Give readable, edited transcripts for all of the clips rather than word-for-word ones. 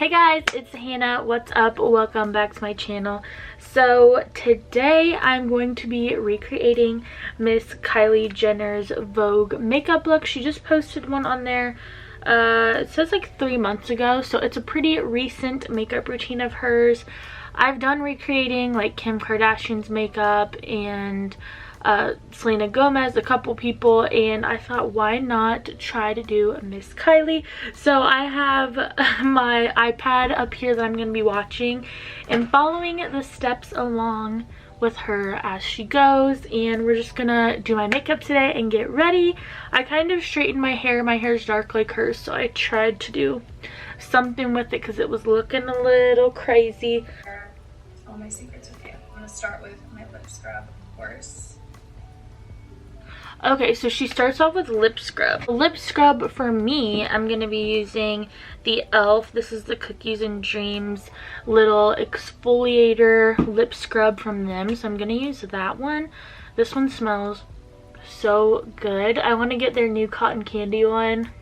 Hey guys, it's Hannah. What's up? Welcome back to my channel. So today I'm going to be recreating Miss Kylie Jenner's Vogue makeup look. She just posted one on there. It says like 3 months ago, so it's a pretty recent makeup routine of hers. I've done recreating like Kim Kardashian's makeup and Selena Gomez, a couple people, and I thought, why not try to do Miss Kylie? So I have my iPad up here that I'm going to be watching and following the steps along with her as she goes, and we're just gonna do my makeup today and get ready. I kind of straightened my hair. My hair's dark like hers, so I tried to do something with it because it was looking a little crazy. All my secrets with you. I'm gonna start with my lip scrub, of course. Okay, so she starts off with lip scrub. Lip scrub for me, I'm going to be using the e.l.f. This is the Cookies and Dreams little exfoliator lip scrub from them. So I'm going to use that one. This one smells so good. I want to get their new cotton candy one.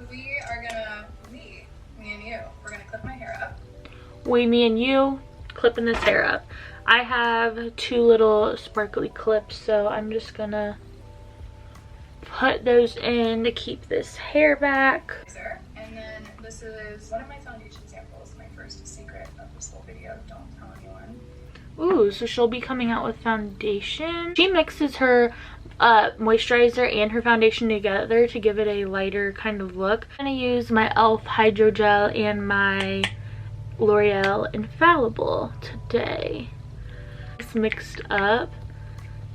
We are gonna, me and you, we're gonna clip my hair up. Me and you, clipping this hair up. I have 2 little sparkly clips, so I'm just gonna put those in to keep this hair back. And then this is one of my foundation samples, my first secret of this whole video. Don't tell anyone. Ooh, so she'll be coming out with foundation. She mixes her moisturizer and her foundation together to give it a lighter kind of look. I'm gonna use my e.l.f. Hydro Gel and my L'Oreal Infallible today. Mixed up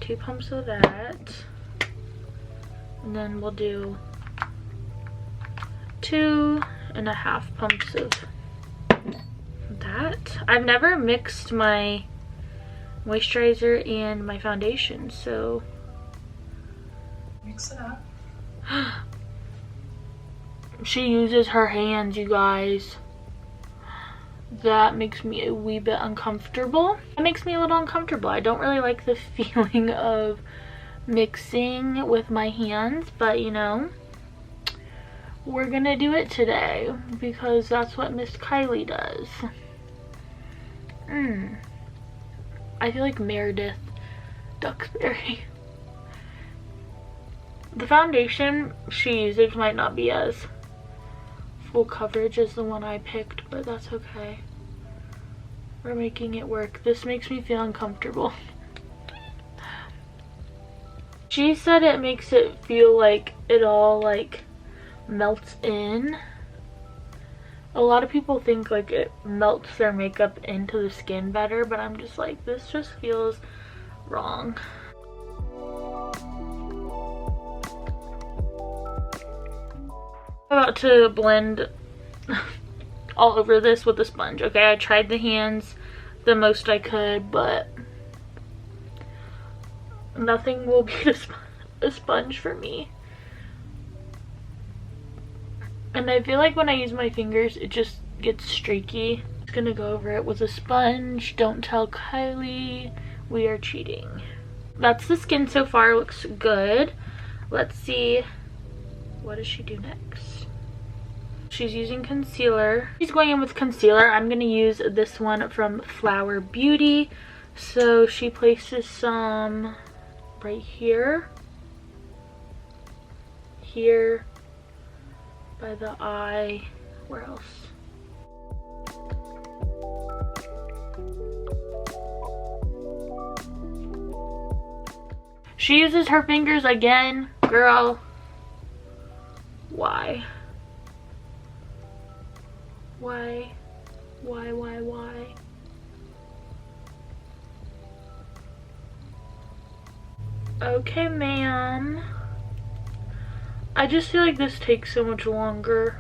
2 pumps of that, and then we'll do 2.5 pumps of that. I've never mixed my moisturizer and my foundation, so mix it up. She uses her hands, you guys. That makes me a wee bit uncomfortable. It makes me a little uncomfortable. I don't really like the feeling of mixing with my hands, but you know, we're gonna do it today because that's what Miss Kylie does. I feel like Meredith Duxbury. The foundation she uses might not be as full coverage as the one I picked, but that's okay. We're making it work. This makes me feel uncomfortable. She said it makes it feel like it all like melts in. A lot of people think like it melts their makeup into the skin better, but I'm just like, this just feels wrong. I'm about to blend all over this with a sponge. Okay, I tried the hands the most I could, but nothing will beat a sponge for me. And I feel like when I use my fingers, it just gets streaky. I'm just gonna go over it with a sponge. Don't tell Kylie we are cheating. That's the skin so far. Looks good. Let's see, what does she do next? She's using concealer. She's going in with concealer. I'm going to use this one from Flower Beauty. So she places some right here. Here. By the eye. Where else? She uses her fingers again. Girl. Why? Why? Okay, ma'am. I just feel like this takes so much longer.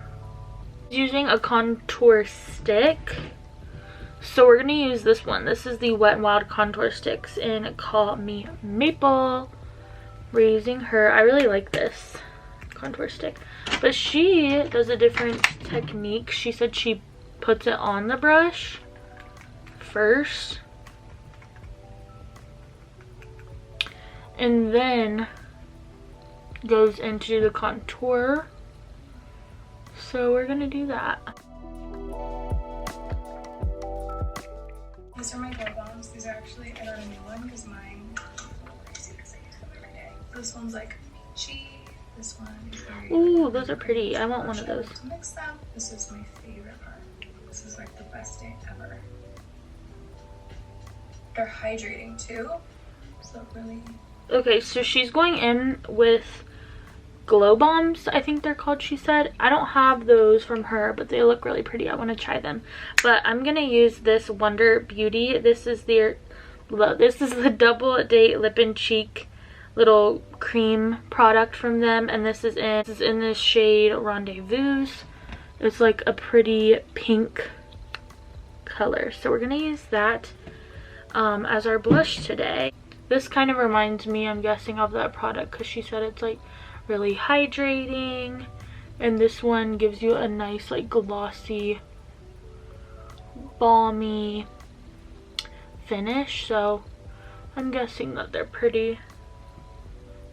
Using a contour stick. So we're gonna use this one. This is the Wet n Wild contour sticks in Call Me Maple. We're using her. I really like this contour stick, but she does a different technique. She said she puts it on the brush first and then goes into the contour So we're gonna do that. These are my glow bombs. These are actually, I got a new one because mine crazy because I use them every day. This one's like peachy. This one is very. Ooh, those are pretty. I want one of those. To mix them. This is my favorite part. This is like the best day ever. They're hydrating too. So really. Okay, so she's going in with glow bombs, I think they're called, she said. I don't have those from her, but they look really pretty. I want to try them. But I'm gonna use this Wonder Beauty. This is the Double Date Lip and Cheek little cream product from them, and this is in this shade Rendezvous. It's like a pretty pink color, so we're gonna use that as our blush today. This kind of reminds me, I'm guessing, of that product because she said it's like really hydrating, and this one gives you a nice like glossy balmy finish, so I'm guessing that they're pretty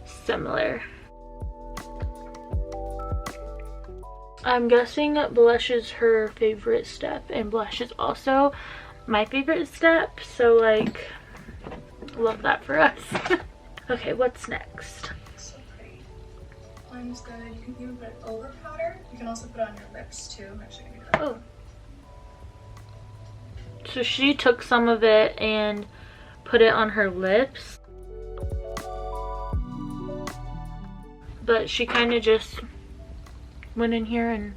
similar. I'm guessing blush is her favorite step, and blush is also my favorite step, so like love that for us. Okay, what's next? One's good. You can even put it over powder. You can also put it on your lips too. I'm actually gonna do that. Oh. So she took some of it and put it on her lips. But she kind of just went in here and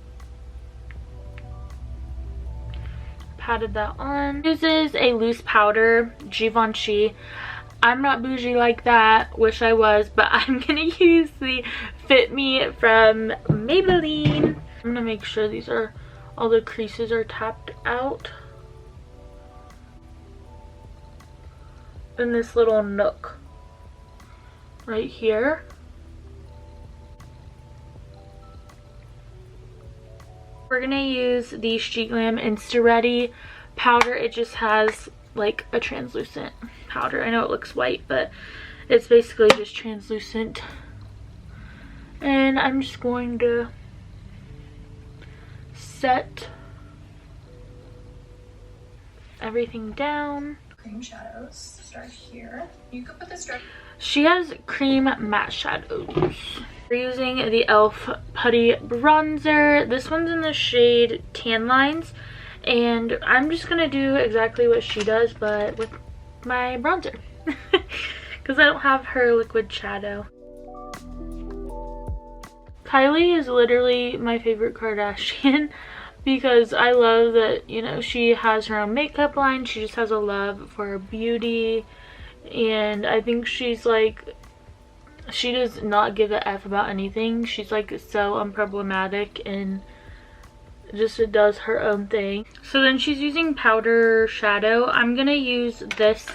patted that on. Uses a loose powder, Givenchy. I'm not bougie like that, wish I was, but I'm gonna use the Fit Me from Maybelline. I'm gonna make sure all the creases are tapped out in this little nook right here. We're gonna use the Sheet Glam Insta Ready powder. It just has like a translucent powder. I know it looks white, but it's basically just translucent. And I'm just going to set everything down. Cream shadows start here. You could put this direct. She has cream matte shadows. We're using the e.l.f. Putty Bronzer. This one's in the shade Tan Lines. And I'm just gonna do exactly what she does, but with my bronzer. Because I don't have her liquid shadow. Kylie is literally my favorite Kardashian because I love that, you know, she has her own makeup line. She just has a love for beauty. And I think she's like, she does not give a F about anything. She's like so unproblematic and just does her own thing. So then she's using powder shadow. I'm gonna use this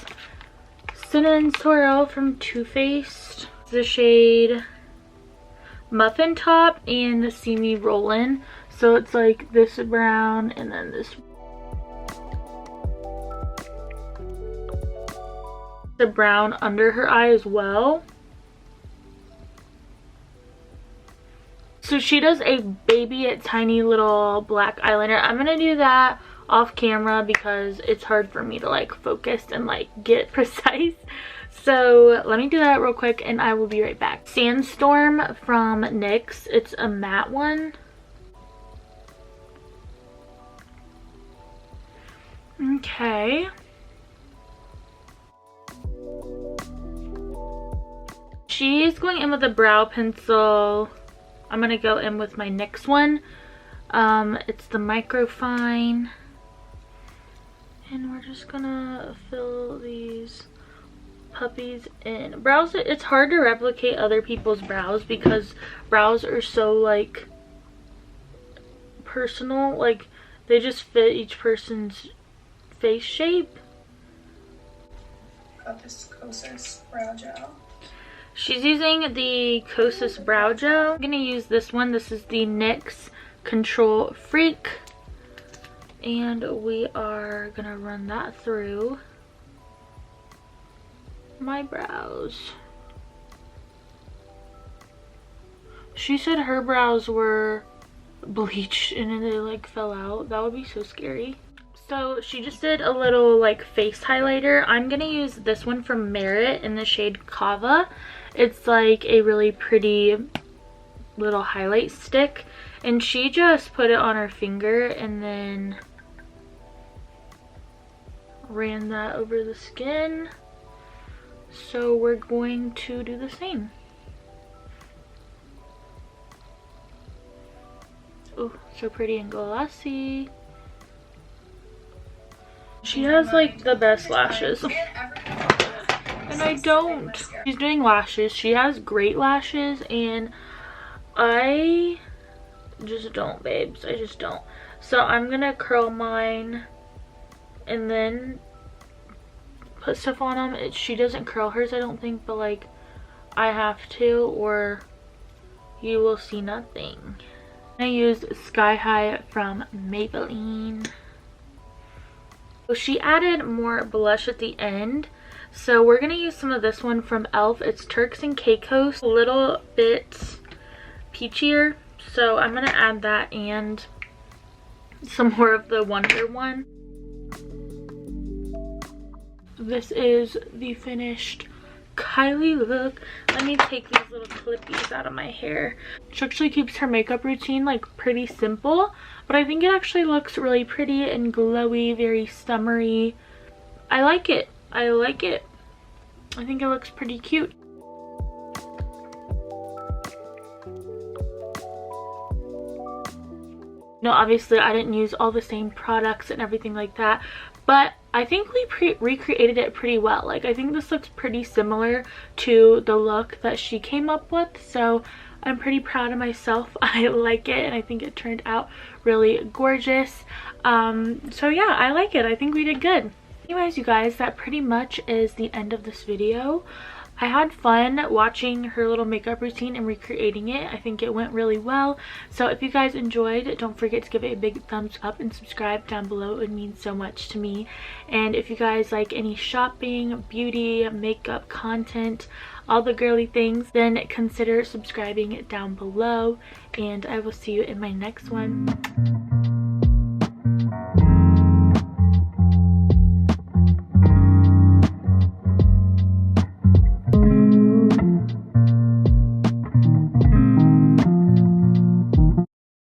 Cinnamon Swirl from Too Faced, the shade Muffin Top, and See Me Rollin'. So it's like this brown and then this. The brown under her eye as well. So she does a baby tiny little black eyeliner. I'm gonna do that off camera because it's hard for me to like focus and like get precise. So let me do that real quick and I will be right back. Sandstorm from NYX. It's a matte one. Okay. She's going in with a brow pencil. I'm gonna go in with my NYX one. It's the Microfine. And we're just gonna fill these puppies in. Brows, it's hard to replicate other people's brows because brows are so like personal. Like they just fit each person's face shape. Got this Kosas brow gel. She's using the Kosas brow gel. I'm gonna use this one. This is the NYX Control Freak. And we are gonna run that through my brows. She said her brows were bleach and then it like fell out. That would be so scary. So she just did a little like face highlighter. I'm gonna use this one from Merit in the shade Kava. It's like a really pretty little highlight stick, and she just put it on her finger and then ran that over the skin. So we're going to do the same. Oh, so pretty and glossy. She has like the best lashes. And I don't. She's doing lashes. She has great lashes and I just don't, babes. I just don't. So I'm gonna curl mine and then put stuff on them. She doesn't curl hers, I don't think, but like I have to or you will see nothing. I used Sky High from Maybelline. So she added more blush at the end. So we're gonna use some of this one from e.l.f. It's Turks and Caicos, a little bit peachier. So I'm gonna add that and some more of the Wonder one. This is the finished Kylie look. Let me take these little clippies out of my hair. She actually keeps her makeup routine like pretty simple, but I think it actually looks really pretty and glowy, very summery. I like it. I like it. I think it looks pretty cute. No, obviously I didn't use all the same products and everything like that, but I think we recreated it pretty well. Like, I think this looks pretty similar to the look that she came up with, so I'm pretty proud of myself. I like it and I think it turned out really gorgeous. So yeah, I like it. I think we did good. Anyways, you guys, that pretty much is the end of this video. I had fun watching her little makeup routine and recreating it. I think it went really well. So if you guys enjoyed, don't forget to give it a big thumbs up and subscribe down below. It would mean so much to me. And if you guys like any shopping, beauty, makeup content, all the girly things, then consider subscribing down below. And I will see you in my next one.